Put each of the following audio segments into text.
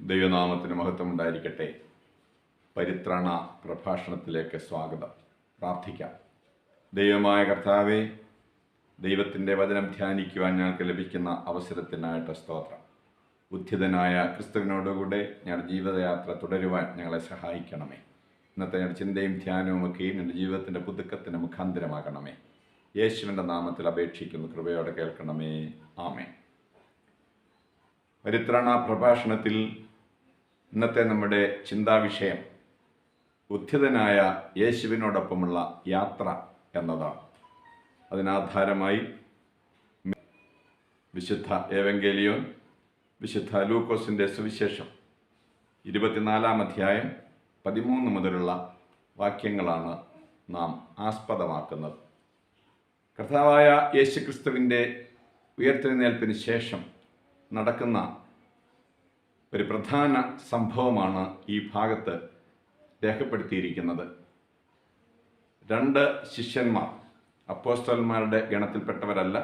ദൈവനാമത്തിന് മഹത്വം ഉണ്ടായിരിക്കട്ടെ. പരിത്രാണ പ്രഭാഷണത്തിലേക്ക് സ്വാഗതം. പ്രാർത്ഥിക്കാം. ദൈവമായ കർത്താവേ, ദൈവത്തിൻ്റെ വചനം ധ്യാനിക്കുവാൻ ഞങ്ങൾക്ക് ലഭിക്കുന്ന അവസരത്തിനായിട്ട് സ്തോത്രം. ഉദ്ധിതനായ ക്രിസ്തുവിനോടുകൂടെ ഞങ്ങളുടെ ജീവിതയാത്ര തുടരുവാൻ ഞങ്ങളെ സഹായിക്കണമേ. ഇന്നത്തെ ഞങ്ങളുടെ ചിന്തയും ധ്യാനവും ഒക്കെയും എൻ്റെ ജീവിതത്തിൻ്റെ പുതുക്കത്തിന് മുഖാന്തരമാകണമേ. യേശുവിൻ്റെ നാമത്തിൽ അപേക്ഷിക്കുന്നു, കൃപയോടെ കേൾക്കണമേ. ആമേൻ. പരിത്രാണ പ്രഭാഷണത്തിൽ ഇന്നത്തെ നമ്മുടെ ചിന്താവിഷയം ഉദ്ധിതനായ യേശുവിനോടൊപ്പമുള്ള യാത്ര എന്നതാണ്. അതിനാധാരമായി വിശുദ്ധ ഏവങ്കേലിയോൻ, വിശുദ്ധ ലൂക്കോസിൻ്റെ സുവിശേഷം 24-ാം അധ്യായം 13 മുതലുള്ള വാക്യങ്ങളാണ് നാം ആസ്പദമാക്കുന്നത്. കർത്താവായ യേശുക്രിസ്തുവിൻ്റെ ഉയർത്തെഴുന്നേൽപ്പിന് ശേഷം നടക്കുന്ന ഒരു പ്രധാന സംഭവമാണ് ഈ ഭാഗത്ത് രേഖപ്പെടുത്തിയിരിക്കുന്നത്. 2 ശിഷ്യന്മാർ, അപ്പോസ്തലന്മാരുടെ ഗണത്തിൽപ്പെട്ടവരല്ല,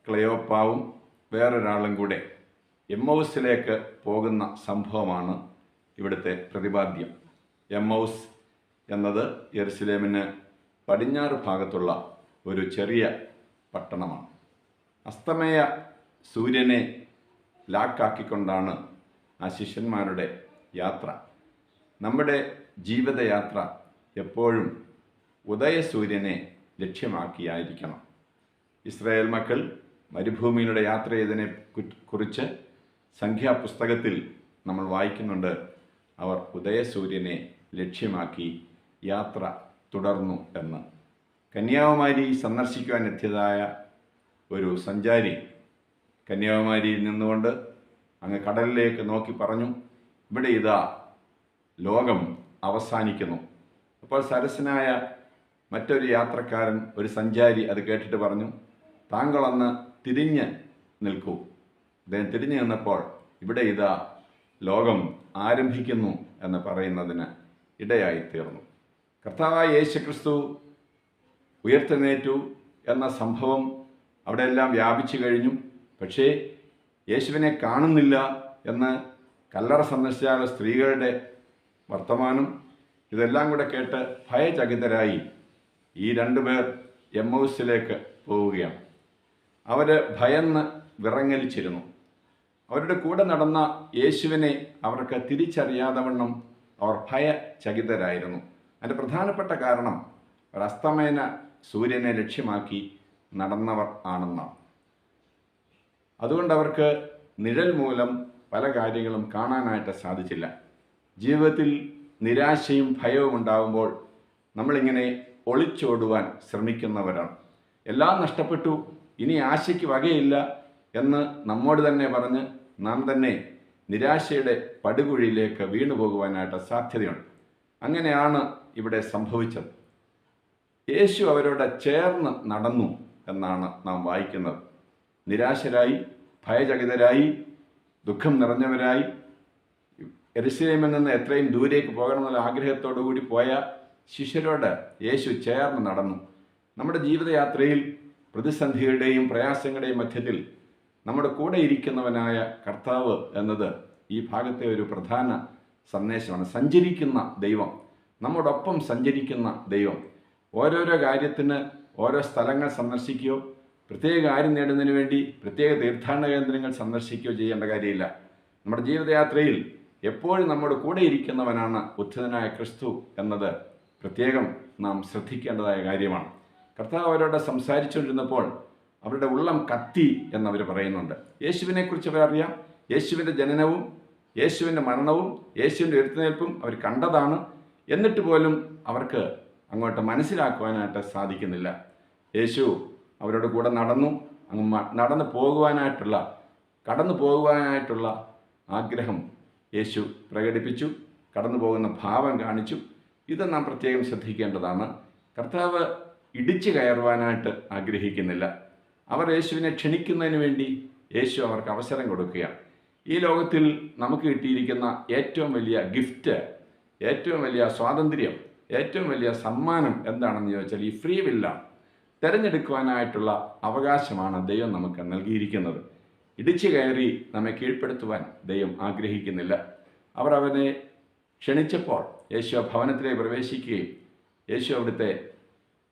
ക്ലെയോപ്പാവും വേറൊരാളും കൂടെ എമ്മൗസിലേക്ക് പോകുന്ന സംഭവമാണ് ഇവിടുത്തെ പ്രതിപാദ്യം. എമ്മൗസ് എന്നത് യെരുശലേമിന് പടിഞ്ഞാറ് ഭാഗത്തുള്ള ഒരു ചെറിയ പട്ടണമാണ്. അസ്തമയ സൂര്യനെ ലാക്കാക്കിക്കൊണ്ടാണ് ആ ശിഷ്യന്മാരുടെ യാത്ര. നമ്മുടെ ജീവിതയാത്ര എപ്പോഴും ഉദയസൂര്യനെ ലക്ഷ്യമാക്കിയായിരിക്കണം. ഇസ്രായേൽ മക്കൾ മരുഭൂമിയിലൂടെ യാത്ര ചെയ്തതിനെ കുറിച്ച് സംഖ്യാപുസ്തകത്തിൽ നമ്മൾ വായിക്കുന്നുണ്ട്. അവർ ഉദയസൂര്യനെ ലക്ഷ്യമാക്കി യാത്ര തുടർന്നു എന്ന്. കന്യാകുമാരി സന്ദർശിക്കുവാൻ എത്തിയതായ ഒരു സഞ്ചാരി കന്യാകുമാരിയിൽ നിന്നുകൊണ്ട് അങ്ങ് കടലിലേക്ക് നോക്കി പറഞ്ഞു, ഇവിടെ ഇതാ ലോകം അവസാനിക്കുന്നു. അപ്പോൾ സരസനായ മറ്റൊരു യാത്രക്കാരൻ, ഒരു സഞ്ചാരി, അത് കേട്ടിട്ട് പറഞ്ഞു, താങ്കളൊന്ന് തിരിഞ്ഞ് നിൽക്കൂ. അദ്ദേഹം തിരിഞ്ഞു നിന്നപ്പോൾ ഇവിടെ ഇതാ ലോകം ആരംഭിക്കുന്നു എന്ന് പറയുന്നതിന് ഇടയായിത്തീർന്നു. കർത്താവായ യേശുക്രിസ്തു ഉയർത്തെഴുന്നേറ്റു എന്ന സംഭവം അവിടെയെല്ലാം വ്യാപിച്ചു കഴിഞ്ഞു. പക്ഷേ യേശുവിനെ കാണുന്നില്ല എന്ന് കല്ലറ സന്ദർശിച്ച സ്ത്രീകളുടെ വർത്തമാനം ഇതെല്ലാം കൂടെ കേട്ട് ഭയചകിതരായി ഈ 2 പേർ എമ്മൗസിലേക്ക് പോവുകയാണ്. അവർ ഭയന്ന് വിറങ്ങലിച്ചിരുന്നു. അവരുടെ കൂടെ നടന്ന യേശുവിനെ അവർക്ക് തിരിച്ചറിയാതവണ്ണം അവർ ഭയചകിതരായിരുന്നു. അതിൻ്റെ പ്രധാനപ്പെട്ട കാരണം ഒരു അസ്തമയന സൂര്യനെ ലക്ഷ്യമാക്കി നടന്നവർ ആണെന്നാണ്. അതുകൊണ്ട് അവർക്ക് നിഴൽ മൂലം പല കാര്യങ്ങളും കാണാനായിട്ട് സാധിച്ചില്ല. ജീവിതത്തിൽ നിരാശയും ഭയവും ഉണ്ടാകുമ്പോൾ നമ്മളിങ്ങനെ ഒളിച്ചോടുവാൻ ശ്രമിക്കുന്നവരാണ്. എല്ലാം നഷ്ടപ്പെട്ടു, ഇനി ആശയ്ക്ക് വകയില്ല എന്ന് നമ്മോട് തന്നെ പറഞ്ഞ് നാം തന്നെ നിരാശയുടെ പടുകുഴിയിലേക്ക് വീണു പോകുവാനായിട്ട് സാധ്യതയുണ്ട്. അങ്ങനെയാണ് ഇവിടെ സംഭവിച്ചത്. യേശു അവരോട് ചേർന്ന് നടന്നു എന്നാണ് നാം വായിക്കുന്നത്. നിരാശരായി, ഭയചകിതരായി, ദുഃഖം നിറഞ്ഞവരായി, യെരുശലേമിൽ നിന്ന് എത്രയും ദൂരേക്ക് പോകണമെന്നുള്ള ആഗ്രഹത്തോടു കൂടി പോയ ശിഷ്യരോട് യേശു ചേർന്ന് നടന്നു. നമ്മുടെ ജീവിതയാത്രയിൽ പ്രതിസന്ധികളുടെയും പ്രയാസങ്ങളുടെയും മധ്യത്തിൽ നമ്മുടെ കൂടെ ഇരിക്കുന്നവനായ കർത്താവ് എന്നത് ഈ ഭാഗത്തെ ഒരു പ്രധാന സന്ദേശമാണ്. സഞ്ചരിക്കുന്ന ദൈവം, നമ്മോടൊപ്പം സഞ്ചരിക്കുന്ന ദൈവം. ഓരോരോ കാര്യത്തിന് ഓരോ സ്ഥലങ്ങൾ സന്ദർശിക്കുകയോ പ്രത്യേക കാര്യം നേടുന്നതിന് വേണ്ടി പ്രത്യേക തീർത്ഥാടന കേന്ദ്രങ്ങൾ സന്ദർശിക്കുകയോ ചെയ്യേണ്ട കാര്യമില്ല. നമ്മുടെ ജീവിതയാത്രയിൽ എപ്പോഴും നമ്മുടെ കൂടെ ഇരിക്കുന്നവനാണ് ഉദ്ധിതനായ ക്രിസ്തു എന്നത് പ്രത്യേകം നാം ശ്രദ്ധിക്കേണ്ടതായ കാര്യമാണ്. കർത്താവ് അവരോട് സംസാരിച്ചുകൊണ്ടിരുന്നപ്പോൾ അവരുടെ ഉള്ളം കത്തി എന്നവർ പറയുന്നുണ്ട്. യേശുവിനെക്കുറിച്ച് അവരറിയാം. യേശുവിൻ്റെ ജനനവും യേശുവിൻ്റെ മരണവും യേശുവിൻ്റെ ഉയർത്തെഴുന്നേൽപ്പും അവർ കണ്ടതാണ്. എന്നിട്ട് പോലും അവർക്ക് അങ്ങോട്ട് മനസ്സിലാക്കുവാനായിട്ട് സാധിക്കുന്നില്ല. യേശു അവരോട് കൂടെ നടന്നു. നടന്നു പോകുവാനായിട്ടുള്ള ആഗ്രഹം യേശു പ്രകടിപ്പിച്ചു. കടന്നു പോകുന്ന ഭാവം കാണിച്ചു. ഇത് നാം പ്രത്യേകം ശ്രദ്ധിക്കേണ്ടതാണ്. കർത്താവ് ഇടിച്ചു കയറുവാനായിട്ട് ആഗ്രഹിക്കുന്നില്ല. അവർ യേശുവിനെ ക്ഷണിക്കുന്നതിന് വേണ്ടി യേശു അവർക്ക് അവസരം കൊടുക്കുകയാണ്. ഈ ലോകത്തിൽ നമുക്ക് കിട്ടിയിരിക്കുന്ന ഏറ്റവും വലിയ ഗിഫ്റ്റ്, ഏറ്റവും വലിയ സ്വാതന്ത്ര്യം, ഏറ്റവും വലിയ സമ്മാനം എന്താണെന്ന് ചോദിച്ചാൽ ഈ ഫ്രീ വില്ലാണ്. തിരഞ്ഞെടുക്കുവാനായിട്ടുള്ള അവകാശമാണ് ദൈവം നമുക്ക് നൽകിയിരിക്കുന്നത്. ഇടിച്ചു കയറി നമ്മെ കീഴ്പ്പെടുത്തുവാൻ ദൈവം ആഗ്രഹിക്കുന്നില്ല. അവർ അവനെ ക്ഷണിച്ചപ്പോൾ യേശു ഭവനത്തിലേക്ക് പ്രവേശിക്കുകയും യേശു അവിടുത്തെ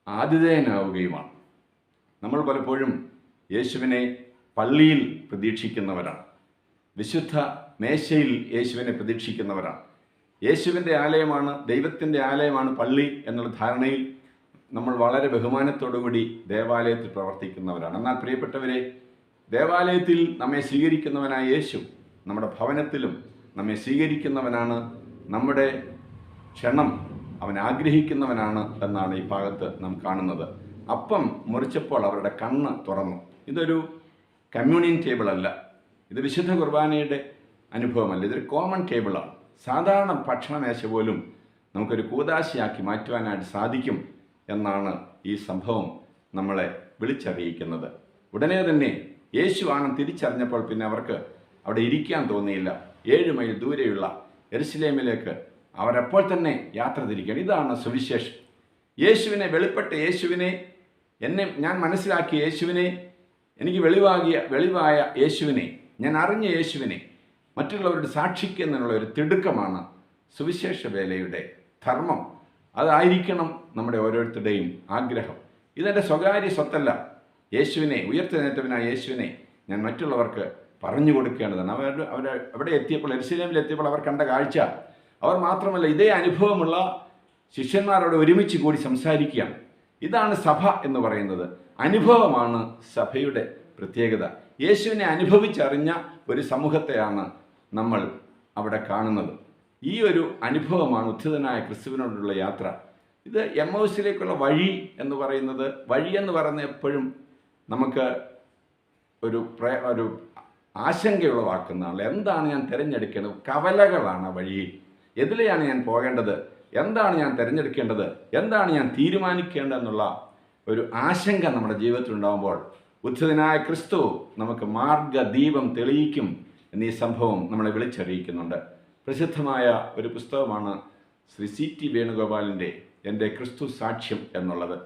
ആതിഥേയനാവുകയുമാണ്. നമ്മൾ പലപ്പോഴും യേശുവിനെ പള്ളിയിൽ പ്രതീക്ഷിക്കുന്നവരാണ്. വിശുദ്ധ മേശയിൽ യേശുവിനെ പ്രതീക്ഷിക്കുന്നവരാണ്. യേശുവിൻ്റെ ആലയമാണ്, ദൈവത്തിൻ്റെ ആലയമാണ് പള്ളി എന്നുള്ള ധാരണയിൽ നമ്മൾ വളരെ ബഹുമാനത്തോടുകൂടി ദേവാലയത്തിൽ പ്രവർത്തിക്കുന്നവരാണ്. എന്നാൽ പ്രിയപ്പെട്ടവരെ, ദേവാലയത്തിൽ നമ്മെ സ്വീകരിക്കുന്നവനായ യേശു നമ്മുടെ ഭവനത്തിലും നമ്മെ സ്വീകരിക്കുന്നവനാണ്. നമ്മുടെ ക്ഷണം അവൻ ആഗ്രഹിക്കുന്നവനാണ് എന്നാണ് ഈ ഭാഗത്ത് നാം കാണുന്നത്. അപ്പം മുറിച്ചപ്പോൾ അവരുടെ കണ്ണ് തുറന്നു. ഇതൊരു കമ്മ്യൂണിയൻ ടേബിളല്ല, ഇത് വിശുദ്ധ കുർബാനയുടെ അനുഭവമല്ല, ഇതൊരു കോമൺ ടേബിളാണ്. സാധാരണ ഭക്ഷണമേശ പോലും നമുക്കൊരു കൂദാശയാക്കി മാറ്റുവാനായിട്ട് സാധിക്കും എന്നാണ് ഈ സംഭവം നമ്മളെ വിളിച്ചറിയിക്കുന്നത്. ഉടനെ തന്നെ യേശു ആണെന്ന് തിരിച്ചറിഞ്ഞപ്പോൾ പിന്നെ അവർക്ക് അവിടെ ഇരിക്കാൻ തോന്നിയില്ല. 7 മൈൽ ദൂരെയുള്ള യെരുശലേമിലേക്ക് അവരപ്പോൾ തന്നെ യാത്ര തിരിക്കുകയാണ്. ഇതാണ് സുവിശേഷം. യേശുവിനെ വെളിപ്പെട്ട യേശുവിനെ, ഞാൻ മനസ്സിലാക്കിയ യേശുവിനെ, എനിക്ക് വെളിവായ യേശുവിനെ, ഞാൻ അറിഞ്ഞ യേശുവിനെ മറ്റുള്ളവരുടെ സാക്ഷിക്കുന്നതിനുള്ള ഒരു തിടുക്കമാണ് സുവിശേഷ വേലയുടെ ധർമ്മം. അതായിരിക്കണം നമ്മുടെ ഓരോരുത്തരുടെയും ആഗ്രഹം. ഇതെൻ്റെ സ്വകാര്യ സ്വത്തല്ല. യേശുവിനെ, ഉയർത്തെഴുന്നേറ്റവനായ യേശുവിനെ ഞാൻ മറ്റുള്ളവർക്ക് പറഞ്ഞു കൊടുക്കേണ്ടതാണ്. അവിടെ എത്തിയപ്പോൾ, യെരുശലേമിൽ എത്തിയപ്പോൾ അവർ കണ്ട കാഴ്ച, അവർ മാത്രമല്ല ഇതേ അനുഭവമുള്ള ശിഷ്യന്മാരോട് ഒരുമിച്ച് കൂടി സംസാരിക്കുകയാണ്. ഇതാണ് സഭ എന്ന് പറയുന്നത്. അനുഭവമാണ് സഭയുടെ പ്രത്യേകത. യേശുവിനെ അനുഭവിച്ചറിഞ്ഞ ഒരു സമൂഹത്തെയാണ് നമ്മൾ അവിടെ കാണുന്നത്. ഈ ഒരു അനുഭവമാണ് ഉത്ഥിതനായ ക്രിസ്തുവിനോടുള്ള യാത്ര. ഇത് എമ്മൗസിലേക്കുള്ള വഴി എന്ന് പറയുന്നത്, വഴിയെന്ന് പറയുന്നത് എപ്പോഴും നമുക്ക് ഒരു ആശങ്കയുളവാക്കുന്നതാണ്. എന്താണ് ഞാൻ തിരഞ്ഞെടുക്കേണ്ടത്? കവലകളാണ് വഴി. എതിലെയാണ് ഞാൻ പോകേണ്ടത്? എന്താണ് ഞാൻ തിരഞ്ഞെടുക്കേണ്ടത്? എന്താണ് ഞാൻ തീരുമാനിക്കേണ്ടതെന്നുള്ള ഒരു ആശങ്ക നമ്മുടെ ജീവിതത്തിൽ ഉണ്ടാകുമ്പോൾ ഉത്ഥിതനായ ക്രിസ്തു നമുക്ക് മാർഗദീപം തെളിയിക്കും എന്നീ സംഭവം നമ്മളെ വിളിച്ചറിയിക്കുന്നുണ്ട്. പ്രസിദ്ധമായ ഒരു പുസ്തകമാണ് ശ്രീ C.T. വേണുഗോപാലിൻ്റെ എൻ്റെ ക്രിസ്തു സാക്ഷ്യം എന്നുള്ളത്.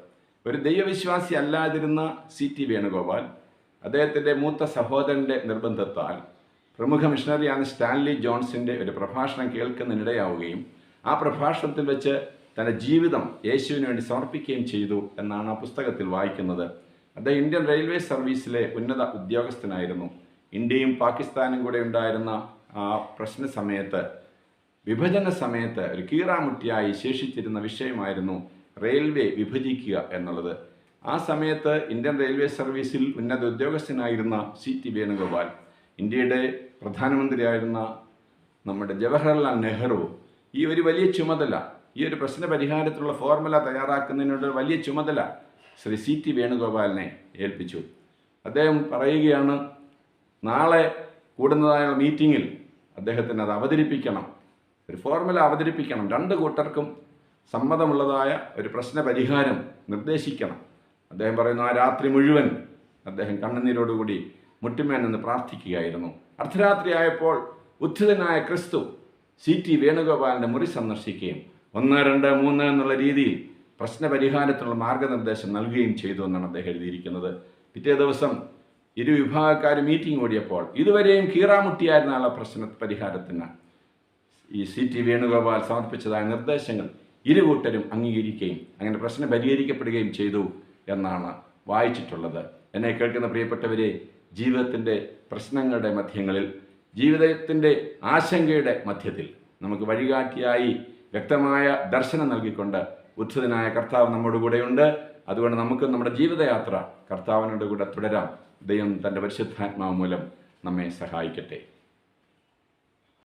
ഒരു ദൈവവിശ്വാസി അല്ലാതിരുന്ന C.T. വേണുഗോപാൽ അദ്ദേഹത്തിൻ്റെ മൂത്ത സഹോദരൻ്റെ നിർബന്ധത്താൽ പ്രമുഖ മിഷണറിയാണ് സ്റ്റാൻലി ജോൺസിൻ്റെ ഒരു പ്രഭാഷണം കേൾക്കുന്നതിനിടയാവുകയും ആ പ്രഭാഷണത്തിൽ വെച്ച് തൻ്റെ ജീവിതം യേശുവിന് വേണ്ടി സമർപ്പിക്കുകയും ചെയ്തു എന്നാണ് ആ പുസ്തകത്തിൽ വായിക്കുന്നത്. അദ്ദേഹം ഇന്ത്യൻ റെയിൽവേ സർവീസിലെ ഉന്നത ഉദ്യോഗസ്ഥനായിരുന്നു. ഇന്ത്യയും പാകിസ്ഥാനും കൂടെ ഉണ്ടായിരുന്ന ആ പ്രശ്ന സമയത്ത്, വിഭജന സമയത്ത് ഒരു കീറാമുട്ടിയായി ശേഷിച്ചിരുന്ന വിഷയമായിരുന്നു റെയിൽവേ വിഭജിക്കുക എന്നുള്ളത്. ആ സമയത്ത് ഇന്ത്യൻ റെയിൽവേ സർവീസിൽ ഉന്നത ഉദ്യോഗസ്ഥനായിരുന്ന C.T. വേണുഗോപാൽ, ഇന്ത്യയുടെ പ്രധാനമന്ത്രിയായിരുന്ന നമ്മുടെ ജവഹർലാൽ നെഹ്റു ഈ ഒരു വലിയ ചുമതല, ഈ ഒരു പ്രശ്ന പരിഹാരത്തിലുള്ള ഫോർമുല തയ്യാറാക്കുന്നതിനുള്ള വലിയ ചുമതല ശ്രീ C.T. വേണുഗോപാലിനെ ഏൽപ്പിച്ചു. അദ്ദേഹം പറയുകയാണ്, നാളെ കൂടുന്നതായുള്ള മീറ്റിങ്ങിൽ അദ്ദേഹത്തിന് അത് അവതരിപ്പിക്കണം, ഒരു ഫോർമുല അവതരിപ്പിക്കണം, 2 കൂട്ടർക്കും സമ്മതമുള്ളതായ ഒരു പ്രശ്ന പരിഹാരം നിർദ്ദേശിക്കണം. അദ്ദേഹം പറയുന്നു, ആ രാത്രി മുഴുവൻ അദ്ദേഹം കണ്ണുനീരോടുകൂടി മുട്ടിന്മേൽ നിന്ന് പ്രാർത്ഥിക്കുകയായിരുന്നു. അർദ്ധരാത്രിയായപ്പോൾ ഉത്ഥിതനായ ക്രിസ്തു C.T. വേണുഗോപാലിൻ്റെ മുറി സന്ദർശിക്കുകയും 1, 2, 3 എന്നുള്ള രീതിയിൽ പ്രശ്നപരിഹാരത്തിനുള്ള മാർഗനിർദ്ദേശം നൽകുകയും ചെയ്തു എന്നാണ് അദ്ദേഹം എഴുതിയിരിക്കുന്നത്. പിറ്റേ ദിവസം ഇരുവിഭാഗക്കാർ മീറ്റിംഗ് കൂടിയപ്പോൾ ഇതുവരെയും കീറാമുട്ടിയായിരുന്ന ആളെ പ്രശ്ന പരിഹാരത്തിന് ഈ C.T. വേണുഗോപാൽ സമർപ്പിച്ചതായ നിർദ്ദേശങ്ങൾ ഇരുകൂട്ടരും അംഗീകരിക്കുകയും അങ്ങനെ പ്രശ്നം പരിഹരിക്കപ്പെടുകയും ചെയ്തു എന്നാണ് വായിച്ചിട്ടുള്ളത്. എന്നെ കേൾക്കുന്ന പ്രിയപ്പെട്ടവരെ, ജീവിതത്തിൻ്റെ പ്രശ്നങ്ങളുടെ മധ്യങ്ങളിൽ, ജീവിതത്തിൻ്റെ ആശങ്കയുടെ മധ്യത്തിൽ നമുക്ക് വഴികാട്ടിയായി വ്യക്തമായ ദർശനം നൽകിക്കൊണ്ട് ഉത്ഥിതനായ കർത്താവ് നമ്മുടെ കൂടെയുണ്ട്. അതുകൊണ്ട് നമുക്ക് നമ്മുടെ ജീവിതയാത്ര കർത്താവിനോട് കൂടെ തുടരാം. ദൈവം തൻ്റെ പരിശുദ്ധാത്മാവ് മൂലം നമ്മെ സഹായിക്കട്ടെ.